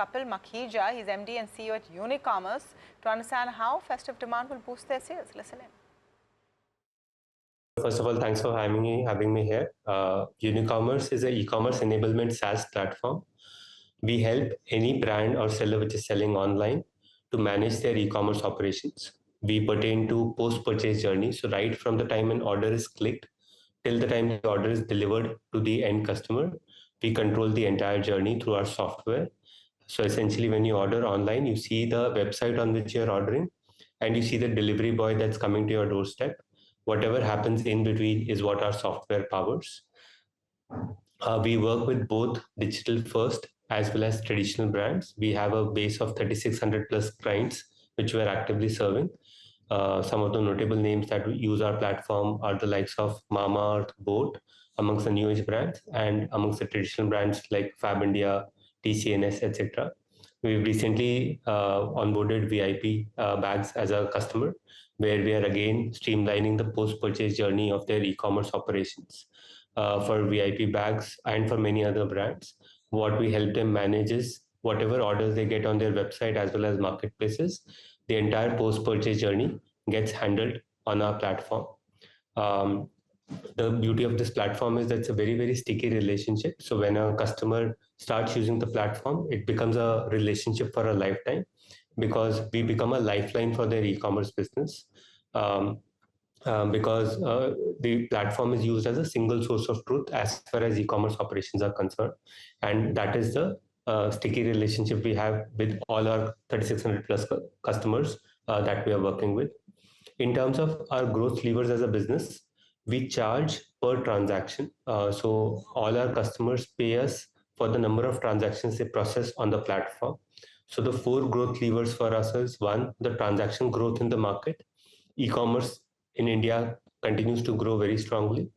Kapil Makhija. He's MD and CEO at Unicommerce, to understand how festive demand will boost their sales. Listen in. First of all, thanks for having me here. Unicommerce is an e-commerce enablement SaaS platform. We help any brand or seller which is selling online to manage their e-commerce operations. We pertain to post-purchase journey. So right from the time an order is clicked till the time the order is delivered to the end customer, we control the entire journey through our software. So essentially, when you order online, you see the website on which you're ordering, and you see the delivery boy that's coming to your doorstep. Whatever happens in between is what our software powers. We work with both digital first as well as traditional brands. We have a base of 3,600 plus clients, which we're actively serving. Some of the notable names that use our platform are the likes of Mamaearth, Boat, amongst the new age brands, and amongst the traditional brands like Fab India, TCNS, etc. We've recently onboarded VIP bags as a customer, where we are again streamlining the post-purchase journey of their e-commerce operations. For VIP bags and for many other brands, what we help them manage is whatever orders they get on their website as well as marketplaces, the entire post-purchase journey gets handled on our platform. The beauty of this platform is that it's a very, very sticky relationship. So when a customer starts using the platform, it becomes a relationship for a lifetime, because we become a lifeline for their e-commerce business. Because the platform is used as a single source of truth as far as e-commerce operations are concerned. And that is the sticky relationship we have with all our 3,600 plus customers that we are working with. In terms of our growth levers as a business, we charge per transaction. So all our customers pay us for the number of transactions they process on the platform. So the 4 growth levers for us is: 1, the transaction growth in the market. E-commerce in India continues to grow very strongly.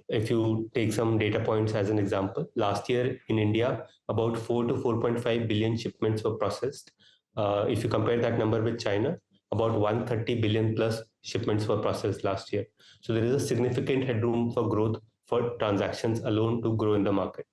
If you take some data points as an example, last year in India, about 4 to 4.5 billion shipments were processed. If you compare that number with China, about 130 billion plus shipments were processed last year. So there is a significant headroom for growth for transactions alone to grow in the market.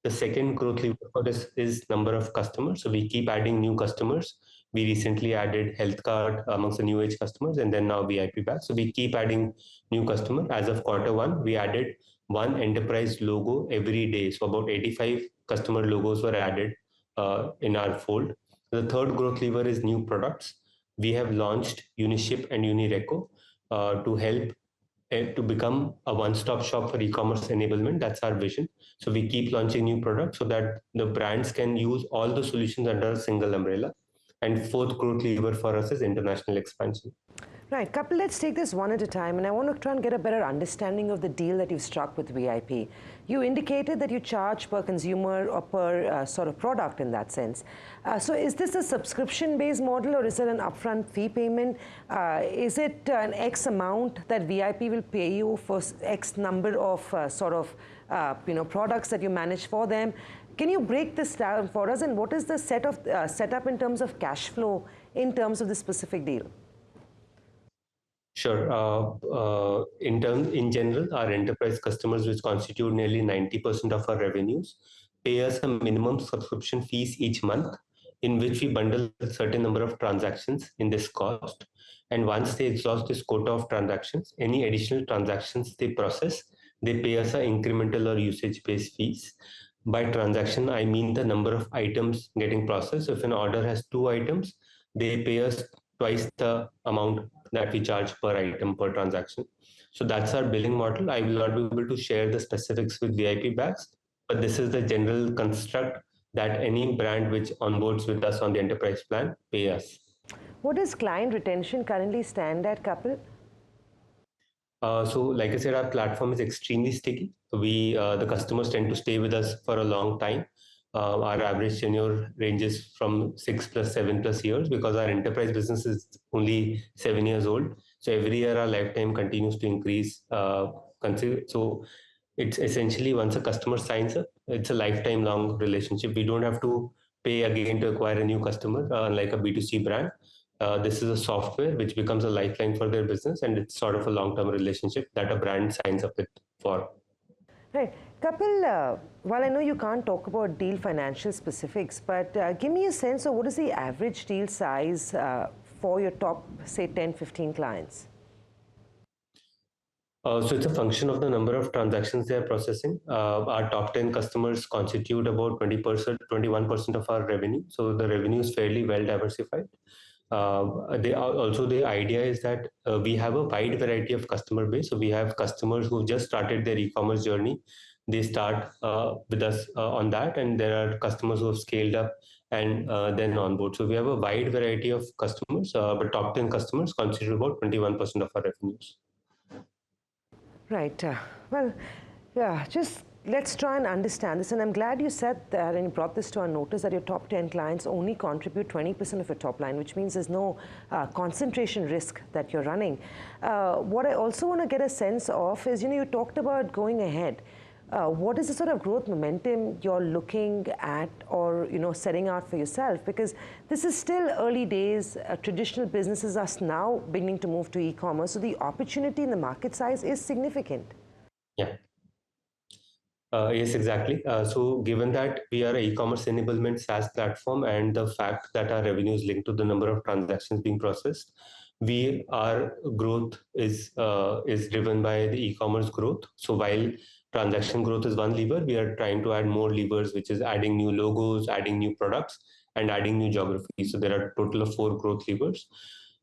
The second growth lever for this is number of customers. So we keep adding new customers. We recently added health card amongst the new age customers, and then now VIP bags. So we keep adding new customers. As of Q1, we added 1 enterprise logo every day. So about 85 customer logos were added in our fold. The third growth lever is new products. We have launched Uniship and Unireco to help to become a one-stop shop for e-commerce enablement. That's our vision. So we keep launching new products so that the brands can use all the solutions under a single umbrella. And fourth growth lever for us is international expansion. Right, Kapil, let's take this one at a time, and I want to try and get a better understanding of the deal that you've struck with VIP. You indicated that you charge per consumer or per sort of product in that sense. So is this a subscription-based model, or is it an upfront fee payment? Is it an X amount that VIP will pay you for X number of products that you manage for them? Can you break this down for us, and what is the setup in terms of cash flow in terms of the specific deal? Sure. In general, our enterprise customers, which constitute nearly 90% of our revenues, pay us a minimum subscription fees each month, in which we bundle a certain number of transactions in this cost. And once they exhaust this quota of transactions, any additional transactions they process, they pay us an incremental or usage-based fees. By transaction, I mean the number of items getting processed. So if an order has 2 items, they pay us twice the amount that we charge per item per transaction. So that's our billing model. I will not be able to share the specifics with VIP bags, but this is the general construct that any brand which onboards with us on the enterprise plan pay us. What does client retention currently stand at, Kapil? So like I said, our platform is extremely sticky. The customers tend to stay with us for a long time. Our average tenure ranges from 6 plus 7 plus years, because our enterprise business is only 7 years old. So every year our lifetime continues to increase. So it's essentially, once a customer signs up, it's a lifetime long relationship. We don't have to pay again to acquire a new customer, like a B2C brand. This is a software which becomes a lifeline for their business, and it's sort of a long-term relationship that a brand signs up with for. Right. Kapil, while I know you can't talk about deal financial specifics, but give me a sense of what is the average deal size for your top, say, 10, 15 clients? So it's a function of the number of transactions they are processing. Our top 10 customers constitute about 20%, 21% of our revenue. So the revenue is fairly well diversified. They are also, the idea is that we have a wide variety of customer base. So we have customers who just started their e-commerce journey. They start with us on that, and there are customers who have scaled up and then onboard. So we have a wide variety of customers, but top 10 customers constitute about 21% of our revenues. Right. Well, yeah, just let's try and understand this. And I'm glad you said that and you brought this to our notice that your top 10 clients only contribute 20% of your top line, which means there's no concentration risk that you're running. What I also want to get a sense of is, you talked about going ahead. What is the sort of growth momentum you're looking at or setting out for yourself? Because this is still early days. Traditional businesses are now beginning to move to e-commerce, so the opportunity in the market size is significant. Yeah. Yes, exactly. So given that we are an e-commerce enablement SaaS platform and the fact that our revenue is linked to the number of transactions being processed, our growth is driven by the e-commerce growth. So while transaction growth is one lever, we are trying to add more levers, which is adding new logos, adding new products, and adding new geographies. So there are a total of 4 growth levers.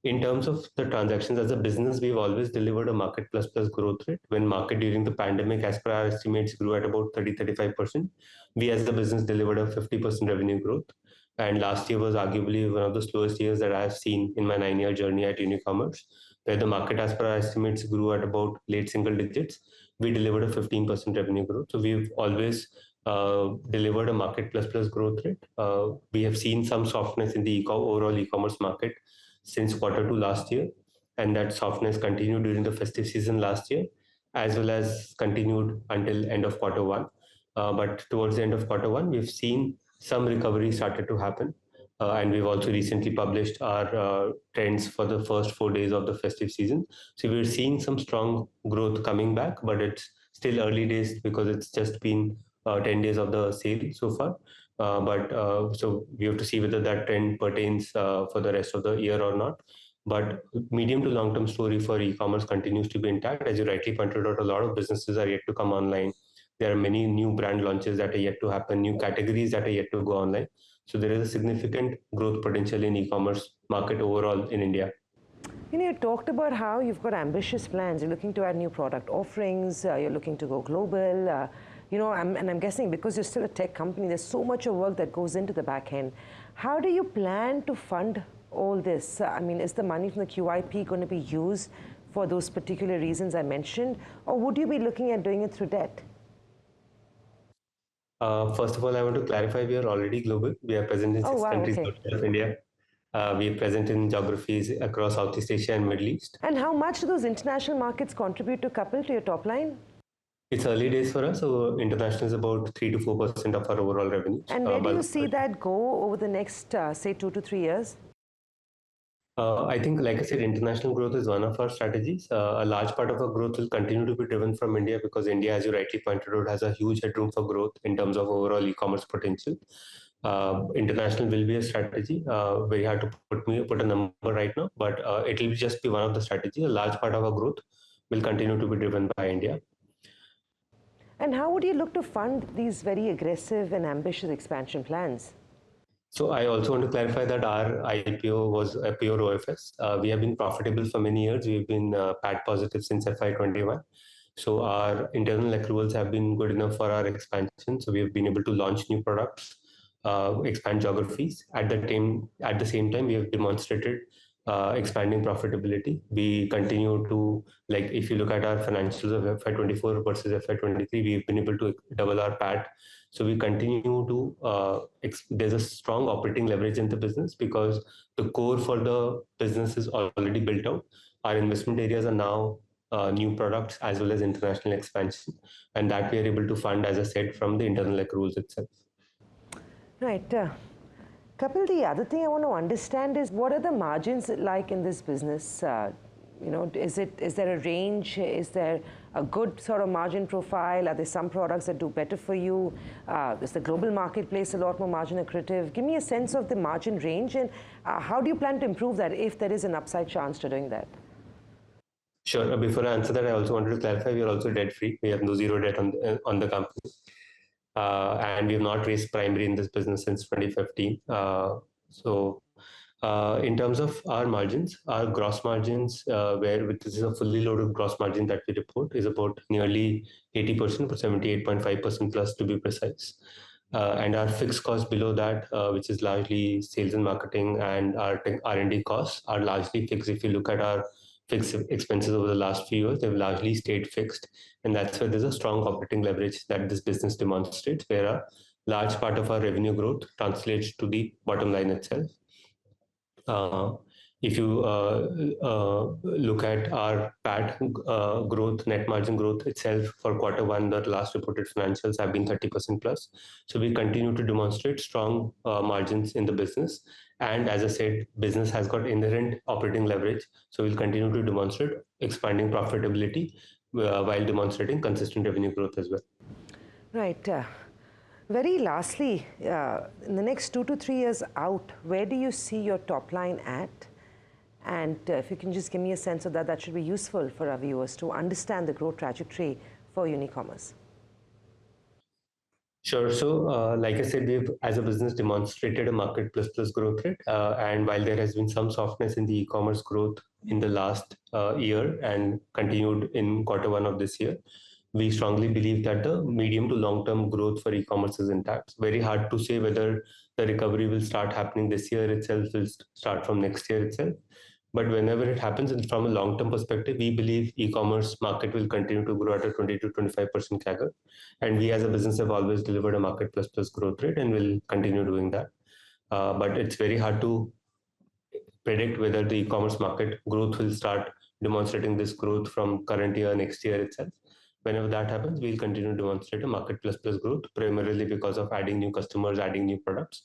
In terms of the transactions as a business, we've always delivered a market plus growth rate. When market during the pandemic, as per our estimates, grew at about 30-35%, we as a business delivered a 50% revenue growth. And last year was arguably one of the slowest years that I have seen in my 9-year journey at Unicommerce, where the market, as per our estimates, grew at about late single digits. We delivered a 15% revenue growth. So we've always delivered a market plus growth rate. We have seen some softness in the overall e-commerce market since Q2 last year, and that softness continued during the festive season last year, as well as continued until end of Q1. But towards the end of Q1, we've seen some recovery started to happen. And we've also recently published our trends for the first 4 days of the festive season. So we're seeing some strong growth coming back, but it's still early days because it's just been 10 days of the sale so far. So we have to see whether that trend pertains for the rest of the year or not. But medium to long-term story for e-commerce continues to be intact. As you rightly pointed out, a lot of businesses are yet to come online. There are many new brand launches that are yet to happen, new categories that are yet to go online. So there is a significant growth potential in e-commerce market overall in India. You talked about how you've got ambitious plans. You're looking to add new product offerings. You're looking to go global. I'm guessing because you're still a tech company, there's so much of work that goes into the back end. How do you plan to fund all this? Is the money from the QIP going to be used for those particular reasons I mentioned, or would you be looking at doing it through debt? First of all, I want to clarify we are already global. We are present in 6 countries outside of India. We are present in geographies across Southeast Asia and Middle East. And how much do those international markets contribute to Kapil, to your top line? It's early days for us, so international is about 3 to 4% of our overall revenue. And where do you see that go over the next, say, 2 to 3 years? I think, like I said, international growth is one of our strategies. A large part of our growth will continue to be driven from India because India, as you rightly pointed out, has a huge headroom for growth in terms of overall e-commerce potential. International will be a strategy. Very hard to put a number right now, but it will just be one of the strategies. A large part of our growth will continue to be driven by India. And how would you look to fund these very aggressive and ambitious expansion plans? So I also want to clarify that our IPO was a pure OFS. We have been profitable for many years. We've been PAT positive since FY21. So our internal accruals have been good enough for our expansion. So we have been able to launch new products, expand geographies. At the same time, we have demonstrated expanding profitability. We continue to, if you look at our financials of FY24 versus FY23, we've been able to double our PAT. So we continue to, there's a strong operating leverage in the business because the core for the business is already built out. Our investment areas are now new products as well as international expansion. And that we are able to fund, as I said, from the internal accruals itself. Right. Kapil, the other thing I want to understand is what are the margins like in this business? is there a range? Is there a good sort of margin profile? Are there some products that do better for you? Is the global marketplace a lot more margin accretive? Give me a sense of the margin range, and how do you plan to improve that if there is an upside chance to doing that? Sure. Before I answer that, I also wanted to clarify we are also debt free. We have no zero debt on the company, and we have not raised primary in this business since 2015. In terms of our margins, our gross margins, this is a fully loaded gross margin that we report, is about nearly 80%, but 78.5% plus to be precise. And our fixed costs below that, which is largely sales and marketing and our R&D costs, are largely fixed. If you look at our fixed expenses over the last few years, they've largely stayed fixed. And that's where there's a strong operating leverage that this business demonstrates, where a large part of our revenue growth translates to the bottom line itself. If you look at our PAT growth, net margin growth itself for Q1, the last reported financials have been 30% plus. So we continue to demonstrate strong margins in the business. And as I said, business has got inherent operating leverage. So we'll continue to demonstrate expanding profitability while demonstrating consistent revenue growth as well. Right. Very lastly, in the next 2 to 3 years out, where do you see your top line at? And if you can just give me a sense of that, that should be useful for our viewers to understand the growth trajectory for Unicommerce. Sure. So, like I said, we've, as a business, demonstrated a market plus growth rate. And while there has been some softness in the e-commerce growth in the last year and continued in Q1 of this year, we strongly believe that the medium to long-term growth for e-commerce is intact. Very hard to say whether the recovery will start happening this year itself, will start from next year itself. But whenever it happens, and from a long-term perspective, we believe e-commerce market will continue to grow at a 20 to 25% CAGR. And we as a business have always delivered a market plus growth rate and will continue doing that. But it's very hard to predict whether the e-commerce market growth will start demonstrating this growth from current year, next year itself. Whenever that happens, we'll continue to demonstrate a market plus growth, primarily because of adding new customers, adding new products.